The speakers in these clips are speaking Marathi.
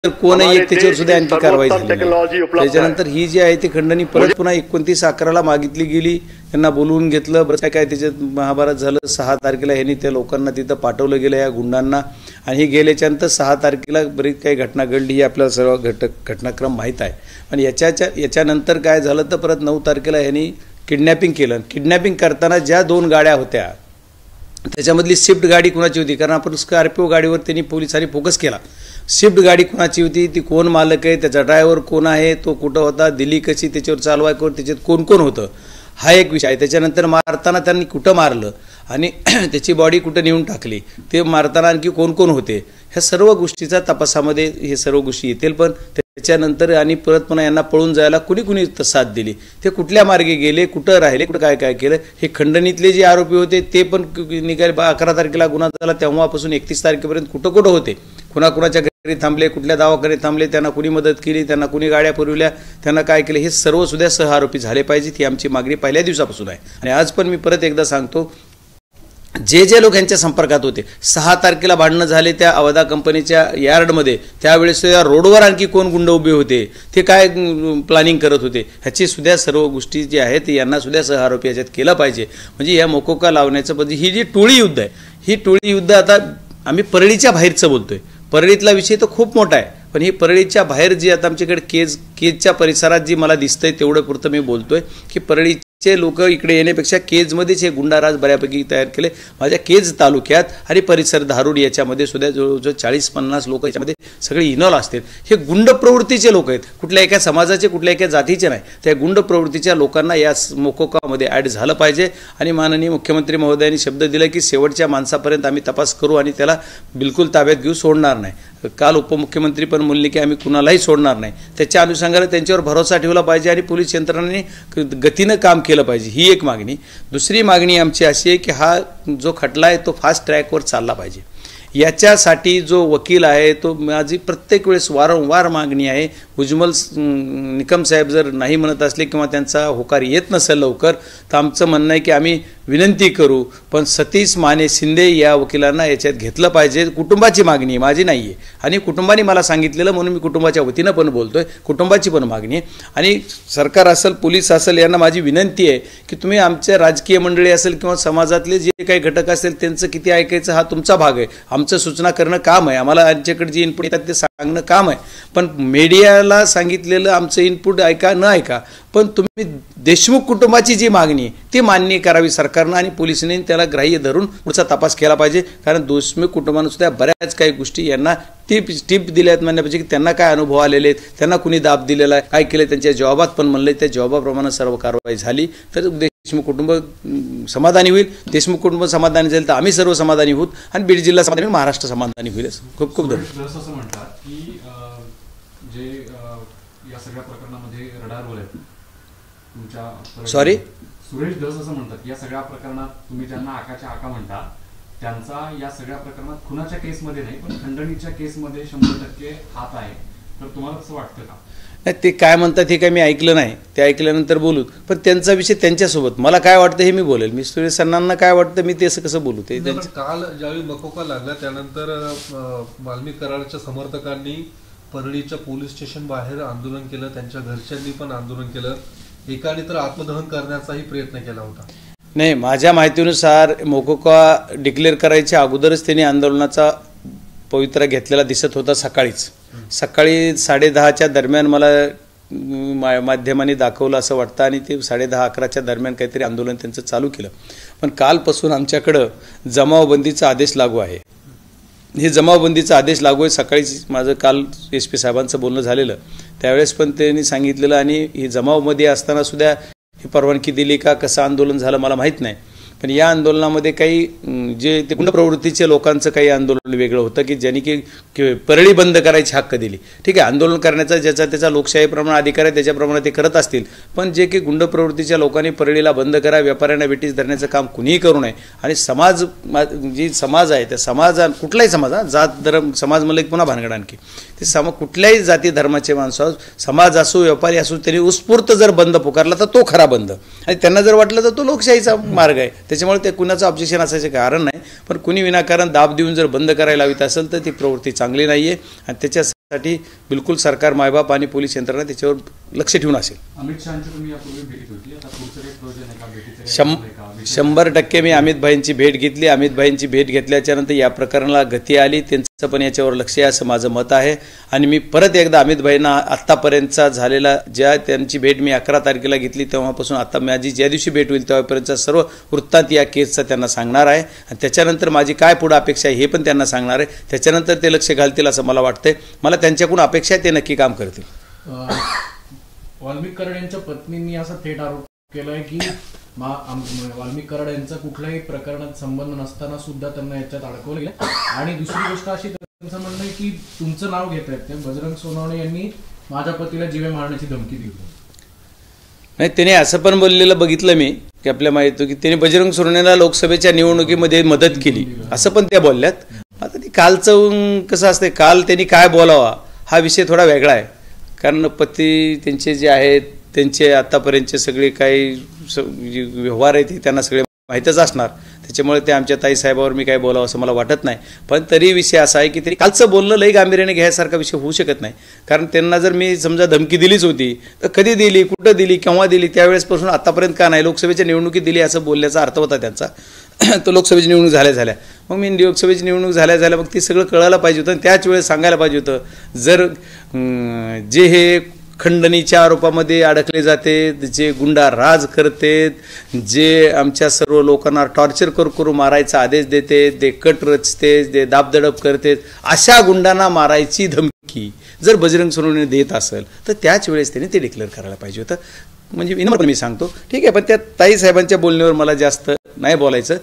कोण आहे त्याच्यावर सुद्धा आणखी कारवाई झाली। त्याच्यानंतर ही जी आहे ती खंडणी परत पुन्हा 29/11ला मागितली गेली, त्यांना बोलवून घेतलं। बरं काय त्याच्यात महाभारत झालं। 6 तारखेला ह्यांनी त्या लोकांना तिथं पाठवलं गेलं या गुंडांना, आणि हे गेल्याच्यानंतर 6 तारखेला बरीच काही घटना घडली, ही आपल्याला सर्व घटनाक्रम माहीत आहे। पण याच्यानंतर काय झालं तर परत 9 तारखेला ह्यांनी किडनॅपिंग केलं। किडनॅपिंग करताना ज्या 2 गाड्या होत्या त्याच्यामधली स्विफ्ट गाडी कुणाची होती, कारण आपण स्कॉर्पिओ गाडीवर त्यांनी पोलिसांनी फोकस केला। स्विफ्ट गाडी कुणाची होती, ती कोण मालक आहे, त्याचा ड्रायव्हर कोण आहे, तो कुठं होता, दिल्ली कशी, त्याच्यावर चालवाय कोण, त्याच्यात कोण कोण होतं, हा एक विषय आहे। त्याच्यानंतर मारताना त्यांनी कुठं मारलं आणि त्याची बॉडी कुठं नेऊन टाकली, ते मारताना आणखी कोण कोण होते, ह्या सर्व गोष्टीचा तपासामध्ये हे सर्व गोष्टी येतील। पण त्याच्यानंतर आणि परत पुन्हा यांना पळून जायला कुणी कुणी साथ दिली, ते कुठल्या मार्गे गेले, कुठं राहिले, कुठं काय काय केलं, हे खंडणीतले जे आरोपी होते ते पण निघाले। 11 तारखेला गुन्हा झाला तेव्हापासून 31 तारखेपर्यंत कुठं कुठं होते, कुणाकुणाच्या घरी थांबले, कुठल्या दवाखान्यात थांबले, त्यांना कुणी मदत केली, त्यांना कुणी गाड्या पुरवल्या, त्यांना काय केलं, हे सर्व सुद्धा सह आरोपी झाले पाहिजेत, ही आमची मागणी पहिल्या दिवसापासून आहे। आणि आज पण मी परत एकदा सांगतो, जे जे लोक यांच्या संपर्कात होते, 6 तारखेला भांडणं झाले त्या अवधा कंपनीच्या यार्डमध्ये, त्यावेळेस त्या रोडवर आणखी कोण गुंड उभे होते, ते काय प्लॅनिंग करत होते, ह्याची सुद्धा सर्व गोष्टी जी आहेत यांना सुद्धा सह आरोपी याच्यात केलं पाहिजे। म्हणजे या मोकोका लावण्याचं पद्धती, ही जी टोळी युद्ध आहे, ही टोळी युद्ध आता आम्ही परळीच्या बाहेरचं बोलतोय, परळीतला विषय तर खूप मोठा आहे, पण ही परळीच्या बाहेर जी आता आमच्याकडे केजच्या परिसरात जी मला दिसतंय तेवढं पुरतं मी बोलतोय की परळीचे लोक इकडे येण्यापेक्षा केजमध्येच हे गुंडाराज बऱ्यापैकी तयार केले। माझ्या केज तालुक्यात आणि परिसर धारूड याच्यामध्ये सुद्धा जवळजवळ 40-50 लोक याच्यामध्ये सगळे इन्व्हॉल्व असतील। हे गुंड प्रवृत्तीचे लोक आहेत, कुठल्या एका समाजाचे, कुठल्या एका जातीचे नाही, त्या गुंड प्रवृत्तीच्या लोकांना या मोकोकामध्ये ॲड झालं पाहिजे। आणि माननीय मुख्यमंत्री महोदयांनी शब्द दिला की शेवटच्या माणसापर्यंत आम्ही तपास करू आणि त्याला बिलकुल ताब्यात घेऊ, सोडणार नाही। काल उपमुख्यमंत्री पण म्हणले की आम्ही कुणालाही सोडणार नाही, त्याच्या अनुषंगाने त्यांच्यावर भरोसा ठेवला पाहिजे आणि पोलीस यंत्रणेने गतीनं काम केलं पाहिजे, ही एक मागणी। दुसरी मागणी आमची अशी आहे की हा जो खटला आहे तो फास्ट ट्रॅकवर चालला पाहिजे। याच्यासाठी जो वकील आहे तो, माझी प्रत्येक वेळेस वारंवार मागणी आहे, उज्ज्वल निकम साहेब जर नाही म्हणत असले किंवा त्यांचा होकार येत नसेल लवकर, तर आमचं म्हणणं आहे की आम्ही विनंती करू, पण सतीश माने शिंदे या वकिलांना याच्यात घेतलं पाहिजे। कुटुंबाची मागणी आहे, माझी नाही आहे, आणि कुटुंबाने मला सांगितलेलं म्हणून मी कुटुंबाच्या वतीनं पण बोलतोय, कुटुंबाची पण मागणी आहे। आणि सरकार असेल, पोलीस असेल, यांना माझी विनंती आहे की तुम्ही आमच्या राजकीय मंडळी असेल किंवा समाजातले जे काही घटक असेल त्यांचं किती ऐकायचं हा तुमचा भाग आहे, आमचं सूचना करणं काम आहे, आम्हाला आमच्याकडे जे इनपुट येतात ते सांगणं काम आहे। पण मीडियाला सांगितलेलं आमचं इनपुट ऐका न ऐका, पण तुम्ही देशमुख कुटुंबाची जी मागणी आहे ती मान्य करावी सरकारनं, आणि पोलिसांनी त्याला ग्राह्य धरून पुढचा तपास केला पाहिजे। कारण देशमुख कुटुंबानं सुद्धा बऱ्याच काही गोष्टी यांना टिप दिल्या आहेत म्हणण्यापेक्षा की त्यांना काय अनुभव आलेले आहेत, त्यांना कुणी दाब दिलेला आहे, काय केलं, त्यांच्या जबाबात पण म्हणले, त्या जबाबाप्रमाणे सर्व कारवाई झाली तर देशमुख कुटुंब समाधानी होईल। देशमुख कुटुंब समाधानी झालं तर आम्ही सर्व समाधानी होत, आणि बीड जिल्हा समाधानी, महाराष्ट्र समाधानी होईल। खूप खूप धन्यवाद। असं म्हणतात की जे या सगळ्या प्रकरणामध्ये रडारवर आहेत तुमच्या, सॉरी सुरेश धस असं म्हणतात या सगळ्या प्रकरणात तुम्ही ज्यांना आकाच्या आका म्हणता त्यांचा या सगळ्या प्रकरणात खुनाच्या केसमध्ये नाही पण खंडणीच्या केसमध्ये 100% हात आहे, तर तुम्हाला कसं वाटतं का? नाही, ते काय म्हणतात हे काय मी ऐकलं नाही, ते ऐकल्यानंतर बोलू, पण त्यांचा विषय त्यांच्यासोबत, मला काय वाटतं हे मी बोलेल, मी सुरेश सरांना काय वाटतं मी ते असं कसं बोलू। ते काल ज्यावेळी मकोका लागला त्यानंतर वाल्मिक कराडच्या समर्थकांनी परळीच्या पोलीस स्टेशन बाहेर आंदोलन केलं, त्यांच्या घरच्यांनी पण आंदोलन केलं, एकाने तर आत्मदहन करण्याचाही प्रयत्न केला होता। नाही, माझ्या माहितीनुसार मोकोका डिक्लेअर करायच्या अगोदरच त्यांनी आंदोलनाचा पवित्रा घेतलेला दिसत होता। सकाळी 10:30च्या दरम्यान मला माध्यमांनी दाखवलं असं वाटतं, आणि ते 10:30-11च्या दरम्यान काहीतरी आंदोलन त्यांचं चालू केलं। पण कालपासून आमच्याकडं जमावबंदीचा आदेश लागू आहे, हे जमावबंदीचा आदेश लागू आहे। सकाळी माझं काल SP साहेबांचं बोलणं झालेलं, त्यावेळेस पण त्यांनी सांगितलेलं, आणि ही जमावमध्ये असताना सुद्धा ही परवानगी दिली का, कसं आंदोलन झालं मला माहीत नाही। पण या आंदोलनामध्ये काही जे ते गुंड प्रवृत्तीचे लोकांचं काही आंदोलन वेगळं होतं की ज्यांनी की परळी बंद करायची हक्क दिली। ठीक आहे, आंदोलन करण्याचा ज्याचा त्याचा लोकशाहीप्रमाणे अधिकार आहे त्याच्याप्रमाणे ते करत असतील, पण जे की गुंड प्रवृत्तीच्या लोकांनी परळीला बंद करा, व्यापाऱ्यांना वेटीस धरण्याचं काम कुणीही करू नये। आणि समाज, जी समाज आहे त्या समाजा, कुठलाही समाज, जात धर्म समाज म्हणलं की पुन्हा भानगड आणखी, ते कुठल्याही जाती धर्माचे माणसं, समाज असो व्यापारी असो, त्यांनी उत्स्फूर्त जर बंद पुकारला तर तो खरा बंद, आणि त्यांना जर वाटलं तर तो लोकशाहीचा मार्ग आहे, त्याच्यामुळे ते कुणाचं ऑब्जेक्शन असायचं कारण नाही। पण कुणी विनाकारण दाब देऊन जर बंद करायला हवीत असेल तर ती प्रवृत्ती चांगली नाही आहे, आणि त्याच्या त्यासाठी बिलकुल सरकार, मायबाप आणि पोलीस यंत्रणा त्याच्यावर लक्ष ठेवून असेल. अमित शहाची तुम्ही यापूर्वी भेट होती, आता पुढचं काही प्रयोजन आहे का भेटीचं? 100% मी अमित भाईंची भेट घेतली. अमित भाईंची भेट घेतल्याच्या नंतर या प्रकरणाला गती आली, त्यांचं पण याच्यावर लक्ष आहे असं माझं मत आहे. आणि मी परत एकदा अमित भाईंना आत्तापर्यंतचा झालेला, ज्या त्यांची भेट मी 11 तारखेला घेतली तेव्हापासून आता माझी ज्या दिवशी भेट होईल तेव्हापर्यंतचा सर्व वृत्तांत या केसचा त्यांना सांगणार आहे. आणि त्याच्यानंतर माझी काय पुढे अपेक्षा आहे हे पण त्यांना सांगणार आहे. त्याच्यानंतर ते लक्ष घालतील असं मला वाटतंय. मला त्यांच्याकडून अपेक्षा आहे ते नक्की काम करतील. वाल्मिक कराड यांच्या पत्नींनी असा थेट आरोप केलाय की वाल्मिक कराड यांचा कुठल्याही प्रकरणात संबंध नसताना सुद्धा त्यांना याच्यात अडकवलं गेलं. आणि दुसरी गोष्ट अशी, त्यांचं म्हणणं आहे की तुमचं नाव घेत आहेत ते बजरंग सोनवणे यांनी माझ्या पतीला जीवे मारण्याची धमकी दिली. नाही, त्याने असं पण बोललेलं बघितलं मी की आपल्या माहिती की त्याने बजरंग सोनवणेला लोकसभेच्या निवडणुकीमध्ये मदत केली असं पण त्या बोलल्यात. आता ती कालचं कसं असते, काल त्यांनी काय बोलावा हा विषय थोडा वेगळा आहे. कारण पती त्यांचे जे आहेत त्यांचे आतापर्यंतचे सगळे काही व्यवहार आहेत ते त्यांना सगळे माहीतच असणार. त्याच्यामुळे ते आमच्या ताईसाहेबावर मी काय बोलावं असं मला वाटत नाही. पण तरी विषय असा आहे की तरी कालचं बोलणं लई गांभीर्याने घ्यायसारखा विषय होऊ शकत नाही. कारण त्यांना जर मी समजा धमकी दिलीच होती तर कधी दिली, कुठं दिली, केव्हा दिली, त्यावेळेसपासून आतापर्यंत का नाही, लोकसभेच्या निवडणुकीत दिली असं बोलण्याचा अर्थ होता त्यांचा. तो लोकसभेची निवडणूक झाल्या मग मी लोकसभेची निवडणूक झाल्या मग ती सगळं कळायला पाहिजे होतं. आणि त्याच वेळेस सांगायला पाहिजे होतं, जर जे हे खंडणीच्या आरोपामध्ये अडकले जाते, जे गुंडा राज करतेत, जे आमच्या सर्व लोकांना टॉर्चर करू मारायचा आदेश देते, ते कट रचते, ते दाबदडप करतेत, अशा गुंडांना मारायची धमकी जर बजरंग सोनवणे देत असेल तर त्याच वेळेस त्याने ते डिक्लेअर करायला पाहिजे होतं. म्हणजे विनम्र मी सांगतो, ठीक आहे. पण त्या ताईसाहेबांच्या बोलण्यावर मला जास्त नाही बोलायचं,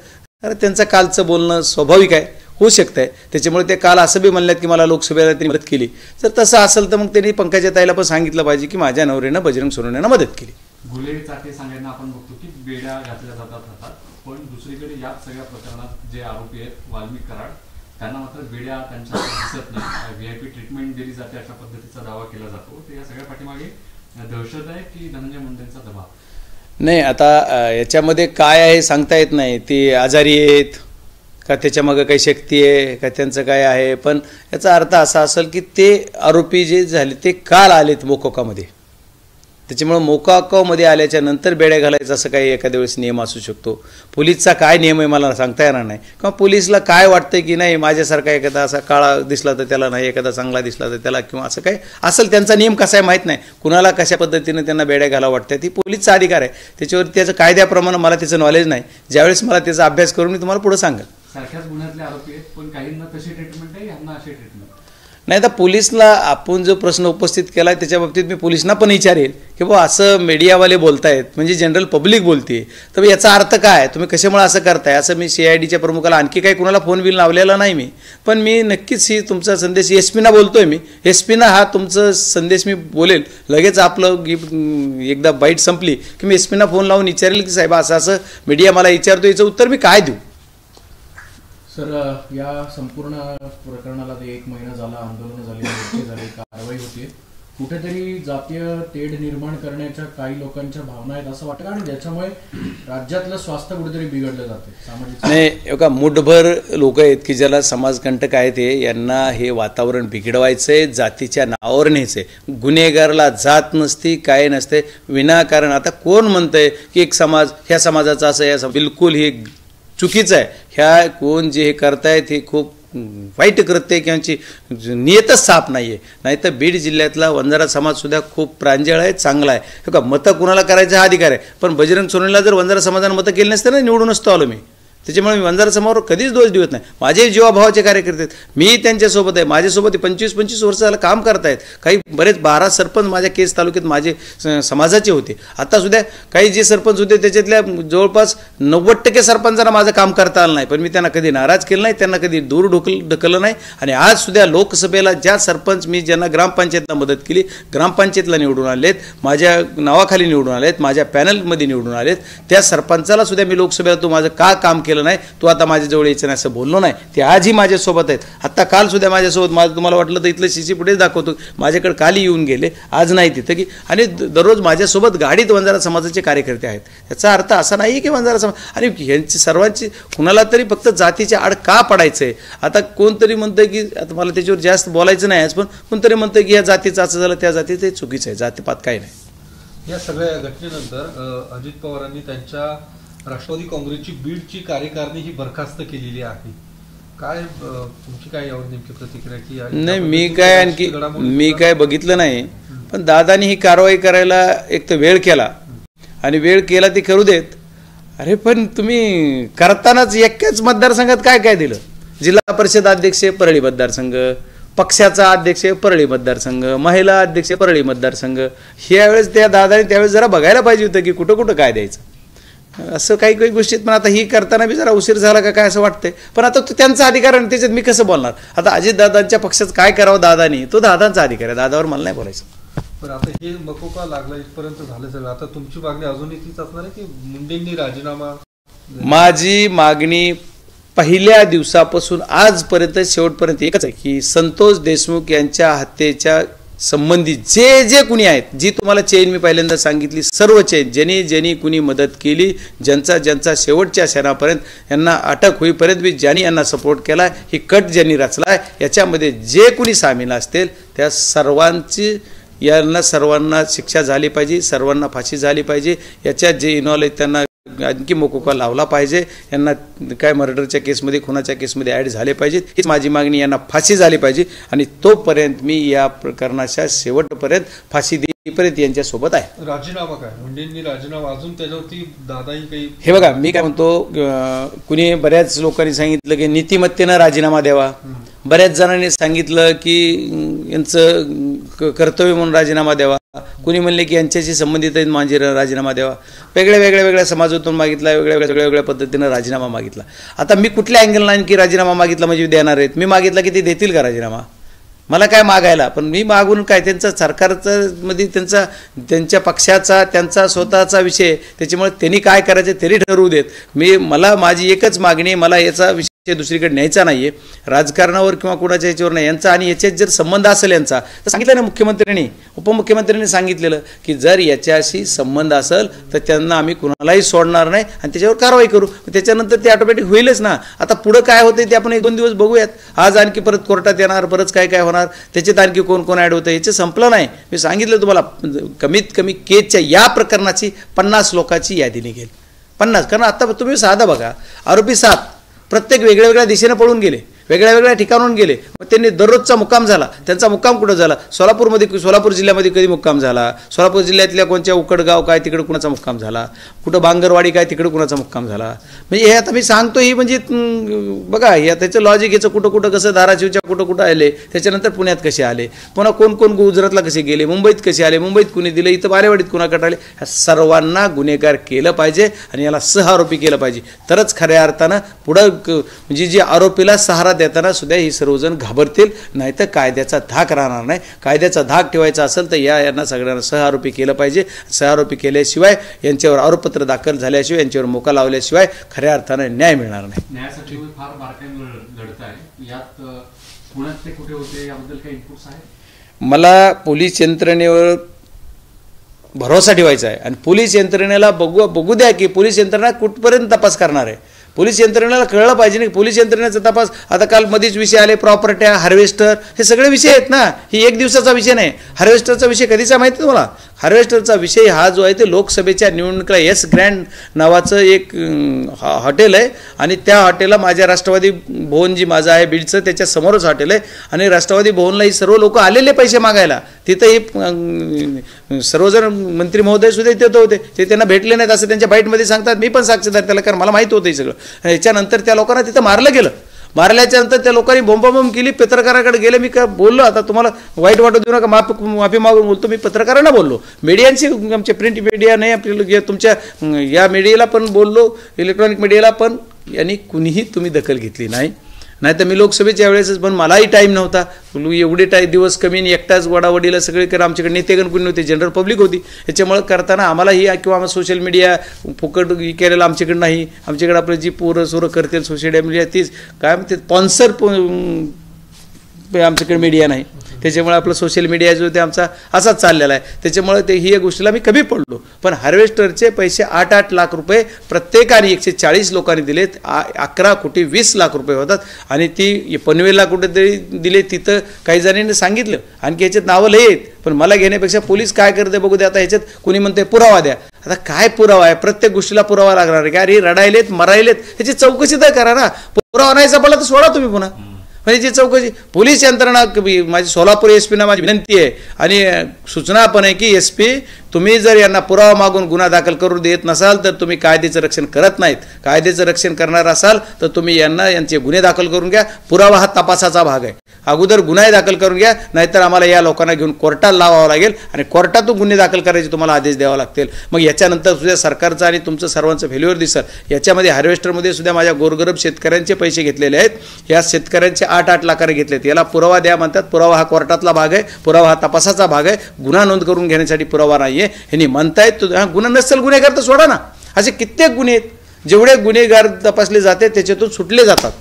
कारण त्यांचं कालचं बोलणं स्वाभाविक आहे, होऊ शकतं आहे. त्याच्यामुळे ते काल असं बी म्हणल्यात की मला लोकसभेला त्यांनी मदत केली. जर तसं असेल तर मग त्यांनी पंकजा ताईला पण सांगितलं पाहिजे की माझ्या नवऱ्यानं बजरंग सोनवणेंना मदत केली. गुले चाटे सांगायला आपण बघतो की बेड्या घातल्या जातात, पण दुसरीकडे या सगळ्या प्रकरणात जे आरोपी आहेत वाल्मिक कराड, त्यांना मात्र बेड्या त्यांच्या दिसत नाही. VIP ट्रीटमेंट दिली जाते अशा पद्धतीचा दावा केला जातो. तर या सगळ्या पाठीमागे दहशत आहे की धनंजय मुंडेंचा दबाव? नाही, आता याच्यामध्ये काय आहे सांगता येत नाही. ती आजारी आहेत का, त्याच्यामागं काही शक्ती आहे का, त्यांचं काय आहे. पण याचा अर्थ असा असेल की ते आरोपी जे झाले ते काल आलेत मोकोकामध्ये. त्याच्यामुळे मोकोकामध्ये आल्याच्या नंतर बेड्या घालायचा असं काही एखाद्या वेळेस नियम असू शकतो. पोलीसचा काय नियम आहे मला सांगता येणार नाही. किंवा पोलीसला काय वाटतं की नाही माझ्यासारखा एखादा असा काळा दिसला तर त्याला नाही, एखादा चांगला दिसला तर त्याला, किंवा असं काय असेल. त्यांचा नियम कसा आहे माहीत नाही, कुणाला कशा पद्धतीने त्यांना बेड्या घाला वाटतात. ती पोलीसचा अधिकार आहे, त्याच्यावर त्याचं कायद्याप्रमाणे मला त्याचं नॉलेज नाही. ज्यावेळेस मला त्याचा अभ्यास करून मी तुम्हाला पुढे सांगेल. सारख्याच गुन्ह्यातले आरोपी आहेत पण काहींना तशी ट्रीटमेंट आहे, यांना अशी ट्रीटमेंट नाही. तर पोलीसला आपण जो प्रश्न उपस्थित केला त्याच्या बाबतीत मी पोलिसांना पण विचारेल की बाबा असं मीडियावाले बोलतायत, म्हणजे जनरल पब्लिक बोलते, तर याचा अर्थ काय, तुम्ही कशामुळे असं करताय. असं मी CIDच्या प्रमुखाला आणखी काही कुणाला फोन बिल लावलेला नाही मी. पण मी नक्कीच ही तुमचा संदेश SP-ना बोलतोय मी. SP-ना हा तुमचा संदेश मी बोलेल. लगेच आपलं एकदा बाईट संपली की मी SP-ना फोन लावून विचारेल की साहेब असं असं मीडिया मला विचारतो, याचं उत्तर मी काय देऊ. सर, या संपूर्ण प्रकरणाला 1 महिना झाला, आंदोलन झाली, कारवाई होते. कुठेतरी जातीय तेढ निर्माण करण्याच्या काही लोकांच्या भावना आहेत असं वाटतं, आणि ज्याच्यामुळे राज्यातलं स्वास्थ्य कुठेतरी बिघडलं जाते सामाजिक. नाही, एका मुठभर लोक आहेत की ज्याला समाजकंटक आहेत, यांना हे वातावरण बिघडवायचंय, जातीच्या नावावर न्यायचंय. गुन्हेगारला जात नसती, काय नसते, विनाकारण. आता कोण म्हणतंय की एक समाज ह्या समाजाचा असं, या बिलकुल हे चुकीचं आहे. ह्या कोण जे हे करतायत हे खूप वाईट कृत्य, किंवाची नियतच साफ नाही आहे. नाहीतर बीड जिल्ह्यातला वंजारा समाजसुद्धा खूप प्रांजळ आहे, चांगला आहे. हे का, मतं कुणाला करायचा हा अधिकार आहे. पण बजरंग सोनवणेला जर वंजारा समाजानं मतं केली नसते ना, निवडून नसतो आलो मी. त्याच्यामुळे मी वंजारा समाजावर कधीच दोष देत नाही. माझे जीवाभावाचे कार्यकर्ते आहेत, मी त्यांच्यासोबत आहे. माझ्यासोबत 25-25 वर्ष झालं काम करतायत. काही बरेच 12 सरपंच माझ्या केस तालुक्यात माझे समाजाचे होते. आतासुद्धा काही जे सरपंच होते त्याच्यातल्या जवळपास 90% सरपंचांना माझं काम करता आलं नाही. पण मी त्यांना कधी नाराज केलं नाही, त्यांना कधी दूर ढकललं नाही. आणि आजसुद्धा लोकसभेला ज्या सरपंच मी ज्यांना ग्रामपंचायतला मदत केली, ग्रामपंचायतला निवडून आलेत, माझ्या नावाखाली निवडून आलेत, माझ्या पॅनलमध्ये निवडून आलेत, त्या सरपंचाला सुद्धा मी लोकसभेला तू माझं का काम केलं नाही, तू आता माझ्याजवळ यायचं नाही असं बोललो नाही. ते आजही माझ्यासोबत आहेत. आत्ता काल सुद्धा माझ्यासोबत, माझं तुम्हाला वाटलं तर इथलं सीसी फुटेज दाखवतो, माझ्याकडे काल येऊन गेले, आज नाही तिथं की. आणि दररोज माझ्यासोबत गाडीत वंजारा समाजाचे कार्यकर्ते आहेत. याचा अर्थ असा नाही की वंजारा समाज आणि ह्यांची सर्वांची कुणाला तरी फक्त जातीच्या आड का पडायचं आहे. आता कोणतरी म्हणतं की, आता मला त्याच्यावर जास्त बोलायचं नाही, पण कोणतरी म्हणतं की या जातीचं असं झालं, त्या जातीचं हे चुकीचं आहे, जातीपात काही नाही. या सगळ्या घटनेनंतर अजित पवारांनी त्यांच्या राष्ट्रवादी काँग्रेसची बीडची कार्यकारिणी ही बरखास्त केलेली आहे. काय तुमची काय यावर नेमकी प्रतिक्रिया की नाही, मी काय बघितलं नाही, पण दादानी ही कारवाई करायला एक तर वेळ केला आणि वेळ केला ती करू देत. अरे पण तुम्ही करतानाच एकाच मतदारसंघात काय काय दिलं. जिल्हा परिषद अध्यक्ष परळी मतदारसंघ, पक्षाचा अध्यक्ष परळी मतदारसंघ, महिला अध्यक्ष परळी मतदारसंघ. ह्यावेळेस त्या दादाने त्यावेळेस जरा बघायला पाहिजे होतं की कुठं कुठं काय द्यायचं. असं काही काही गोष्टीत पण आता ही करताना बी जरा उशीर झाला का काय असं वाटतंय. पण आता तो त्यांचा अधिकार आहे, त्याच्यात मी कसं बोलणार. आता अजितदादांच्या पक्षात काय करावं दादानी, तो दादांचा अधिकार आहे, दादावर मला नाही बोलायचं. पण आता हे मकोका लागला इथपर्यंत झालं सगळं. आता तुमची मागणी अजूनही तीच असणार आहे की मुंडेंनी राजीनामा. माझी मागणी पहिल्या दिवसापासून आजपर्यंत शेवटपर्यंत एकच आहे की संतोष देशमुख यांच्या हत्येच्या संबंधित जे जे कुणी आहेत, जी तुम्हाला चेन मी पहिल्यांदा सांगितली, सर्व चेन ज्यांनी कुणी मदत केली, ज्यांचा शेवटच्या क्षणापर्यंत यांना अटक होईपर्यंत बी ज्यांनी यांना सपोर्ट केला, ही कट ज्यांनी रचला आहे, याच्यामध्ये जे कुणी सामील असतील त्या सर्वांना शिक्षा झाली पाहिजे, सर्वांना फाशी झाली पाहिजे. याच्यात जे इन्व्हॉल्व आहेत त्यांना आणखी मोकोका लावला पाहिजे. यांना काय मर्डरच्या केसमध्ये, खुनाच्या केसमध्ये ॲड झाले पाहिजेत, हीच माझी मागणी. यांना फाशी झाली पाहिजे आणि तोपर्यंत मी या प्रकरणाच्या शेवटपर्यंत फाशी देईपर्यंत यांच्यासोबत आहे. राजीनामा काय मुंडेंनी राजीनामा अजून त्याच्यावरती दादाही काही. हे बघा, मी काय म्हणतो, कुणी बऱ्याच लोकांनी सांगितलं की नीतिमत्तेनं राजीनामा द्यावा, बऱ्याच जणांनी सांगितलं की यांचं कर्तव्य म्हणून राजीनामा द्यावा, कुणी म्हणले की यांच्याशी संबंधित आहेत माझे राजीनामा द्यावा. वेगळ्या समाजातून मागितला, वेगळ्या पद्धतीनं राजीनामा मागितला. आता मी कुठल्या अँगल नाही की राजीनामा मागितला म्हणजे देणार आहेत. मी मागितला की ते देतील का राजीनामा, मला काय मागायला. पण मी मागून काय, त्यांचा सरकारचा मध्ये त्यांच्या पक्षाचा त्यांचा स्वतःचा विषय, त्याच्यामुळे त्यांनी काय करायचं तरी ठरवू देत. मला माझी एकच मागणी, मला याचा विषय दुसरीकडे न्यायचा नाहीये, राजकारणावर किंवा कोणाच्या याच्यावर नाही यांचा. आणि याच्यात जर संबंध असेल यांचा, तर सांगितलं ना मुख्यमंत्र्यांनी, उपमुख्यमंत्र्यांनी सांगितलेलं की जर याच्याशी संबंध असेल तर त्यांना आम्ही कुणालाही सोडणार नाही आणि त्याच्यावर कारवाई करू. त्याच्यानंतर ते ऑटोमॅटिक होईलच ना. आता पुढं काय होतं ते आपण 1-2 दिवस बघूयात. आज आणखी परत कोर्टात येणार, परत काय होणार, त्याच्यात आणखी कोण कोण ॲड होतं, याचं संपलं नाही. मी सांगितलं तुम्हाला, कमीत कमी केसच्या या प्रकरणाची 50 लोकांची यादी निघेल. 50. कारण आता तुम्ही साधा बघा, आरोपी 7 प्रत्येक वेगळ्या दिशेने पळून गेले, वेगळ्या ठिकाणाहून गेले. मग त्यांनी दररोजचा मुक्काम झाला. त्यांचा मुक्काम कुठं झाला? सोलापूर जिल्ह्यामध्ये कधी मुक्काम झाला? सोलापूर जिल्ह्यातल्या कोणत्या उकडगाव काय तिकडे कुणाचा मुक्काम झाला? कुठं बांगरवाडी काय तिकडे कुणाचा मुक्काम झाला? म्हणजे हे आता मी सांगतो ही म्हणजे बघा, हे त्याचं लॉजिक, याचं कुठं कसं धाराशिवच्या कुठं आले, त्याच्यानंतर पुण्यात कसे आले, पुन्हा कोण गुजरातला कसे गेले, मुंबईत कसे आले, मुंबईत कुणी दिलं, इथं बालेवाडीत कुणाकडे आले. ह्या सर्वांना गुन्हेगार केलं पाहिजे आणि याला सहआरोपी केलं पाहिजे. तरच खऱ्या अर्थानं पुढं म्हणजे जे आरोपीला सहारा देताना सुद्धा ही सर्वजण घाबरतील, नाहीतर कायद्याचा धाक राहणार नाही. कायद्याचा धाक ठेवायचा असेल तर यांना सगळ्यांना सहआरोपी केलं पाहिजे. सहआरोपी केल्याशिवाय, यांच्यावर आरोपपत्र दाखल झाल्याशिवाय, यांच्यावर मोका लावल्याशिवाय खऱ्या अर्थानं न्याय मिळणार नाही. न्यायासाठी फार बारकाईने लढत आहे. यात पुण्यात ते कुठे होते याबद्दल काही इनपुट्स आहेत? मला पोलीस यंत्रणेवर भरोसा ठेवायचा आहे आणि पोलीस यंत्रणेला बघू द्या की पोलीस यंत्रणा कुठपर्यंत तपास करणार आहे. पोलीस यंत्रणेला कळलं पाहिजे नाही. पोलीस यंत्रणेचा तपास, आता काल मध्येच विषय आले प्रॉपर्ट्या, हार्वेस्टर, हे सगळे विषय आहेत ना. ही एक दिवसाचा विषय नाही. हार्वेस्टरचा विषय कधीचा माहिती तुम्हाला? हार्वेस्टरचा विषय हा जो आहे ते लोकसभेच्या निवडणुकीला एस ग्रँड नावाचं एक हॉटेल आहे आणि त्या हॉटेलला माझ्या राष्ट्रवादी भवन जी माझं आहे बीडचं, त्याच्या समोरच हॉटेल आहे आणि राष्ट्रवादी भवनला ही सर्व लोक आलेले पैसे मागायला. तिथंही सर्वजण मंत्री महोदय सुद्धा तिथं होते. ते त्यांना भेटले नाहीत असं त्यांच्या बाईटमध्ये सांगतात. मी पण साक्षीदार त्याला, कारण मला माहिती होतं हे सगळं. याच्यानंतर त्या लोकांना तिथं मारलं गेलं. मारल्याच्या नंतर त्या लोकांनी बोंबाबोंब केली. पत्रकाराकडे गेले. मी काय बोललो, आता तुम्हाला वाईट वाटू देऊ नका, माफी मागून बोलतो. मी पत्रकारांना बोललो, मीडियांशी, आमच्या प्रिंट मीडिया नाही, आपल्या तुमच्या या मीडियाला पण बोललो, इलेक्ट्रॉनिक मीडियाला पण, यांनी कुणीही तुम्ही दखल घेतली नाही. नाही तर मी लोकसभेच्या वेळेसच, पण मलाही टाईम नव्हता, एवढे दिवस कमी आणि एकटाच वडावडीला सगळीकडे आमच्याकडे नेतेगण कोणी नव्हते, जनरल पब्लिक होती. याच्यामुळे करताना आम्हालाही किंवा आम्हाला सोशल मीडिया फुकट केलेलं आमच्याकडे नाही. आमच्याकडे आपलं जी पोरं सोरं करतील सोशल मीडिया तीच काय म्हणते स्पॉन्सर आमच्याकडे मीडिया नाही. त्याच्यामुळे आपलं सोशल मीडिया जो ते आमचा असाच चाललेला आहे. त्याच्यामुळे ते ही गोष्टीला मी कमी पडलो. पण हार्वेस्टरचे पैसे 8-8 लाख रुपये प्रत्येकाने 140 लोकांनी दिलेत. 11,20 लाख रुपये होतात. आणि ती पनवेलला कुठेतरी दिले, तिथं काही जणांनी सांगितलं. आणखी याच्यात नावं लय आहेत, पण मला घेण्यापेक्षा पोलीस काय करते बघू दे. आता ह्याच्यात कुणी म्हणते पुरावा द्या. आता काय पुरावा आहे? प्रत्येक गोष्टीला पुरावा लागणार आहे का? अरे रडायलेत मरायलेत ह्याची चौकशी तर करा ना. पुरावा नाही सापडला तर सोडा तुम्ही पुन्हा. म्हणजे चौकशी पोलीस यंत्रणा, माझी सोलापूर SP ना माझी विनंती आहे आणि सूचना पण आहे की SP तुम्ही जर यांना पुरावा मागून गुन्हा दाखल करू देत नसाल तर तुम्ही कायद्याचं रक्षण करत नाहीत. कायद्याचं रक्षण करणार असाल तर तुम्ही यांचे गुन्हे दाखल करून घ्या. पुरावा हा तपासाचा भाग आहे. अगोदर गुन्हे दाखल करून घ्या, नाहीतर आम्हाला या लोकांना घेऊन कोर्टाला लावावं लागेल आणि कोर्टातून गुन्हे दाखल करायचे तुम्हाला आदेश द्यावा लागतील. मग याच्यानंतर सुद्धा सरकारचं आणि तुमचं सर्वांचं फेल्युअर दिसेल. याच्यामध्ये हार्वेस्टरमध्ये सुद्धा माझ्या गोरगरीब शेतकऱ्यांचे पैसे घेतलेले आहेत. या शेतकऱ्यांचे 8-8 लाखाने घेतलेत. याला पुरावा द्या म्हणतात. पुरावा हा कोर्टातला भाग आहे. पुरावा हा तपासाचा भाग आहे. गुन्हा नोंद करून घेण्यासाठी पुरावा नाही आहे. ह्यांनी म्हणतायत गुन्हा नसेल गुन्हेगार तर सोडा ना. असे कित्येक गुन्हे आहेत जेवढे गुन्हेगार तपासले जाते त्याच्यातून सुटले जातात.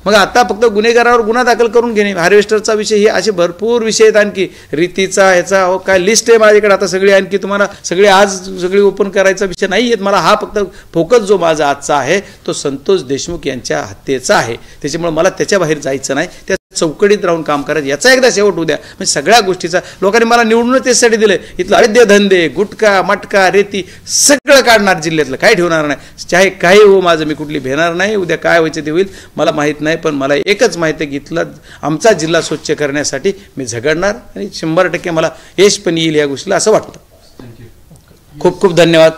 मग आता फक्त गुन्हेगारावर गुन्हा दाखल करून घेणे, हार्वेस्टरचा विषय, हे असे भरपूर विषय आहेत. आणखी रीतीचा ह्याचा काय लिस्ट आहे माझ्याकडे आता सगळी. आणखी तुम्हाला सगळे आज सगळी ओपन करायचा विषय नाही आहेत. मला हा फक्त फोकस जो माझा आजचा आहे तो संतोष देशमुख यांच्या हत्येचा आहे. त्याच्यामुळे मला त्याच्या बाहेर जायचं नाही. त्या चौकटीत राहून काम करायचं. याचा एकदा शेवट होऊ द्या. म्हणजे सगळ्या गोष्टीचा लोकांनी मला निवडून त्यासाठी दिले. इथलं अवैध धंदे, गुटखा, मटका, रेती सगळं काढणार जिल्ह्यातलं, काही ठेवणार नाही. चाहे काही हो, माझं मी कुठली भेणार नाही. उद्या काय व्हायचं ते होईल मला माहीत नाही. पण मला एकच माहिती आहे की इथला आमचा जिल्हा स्वच्छ करण्यासाठी मी झगडणार आणि 100% मला यश पण येईल या गोष्टीला असं वाटतं. थँक्यू. खूप खूप धन्यवाद.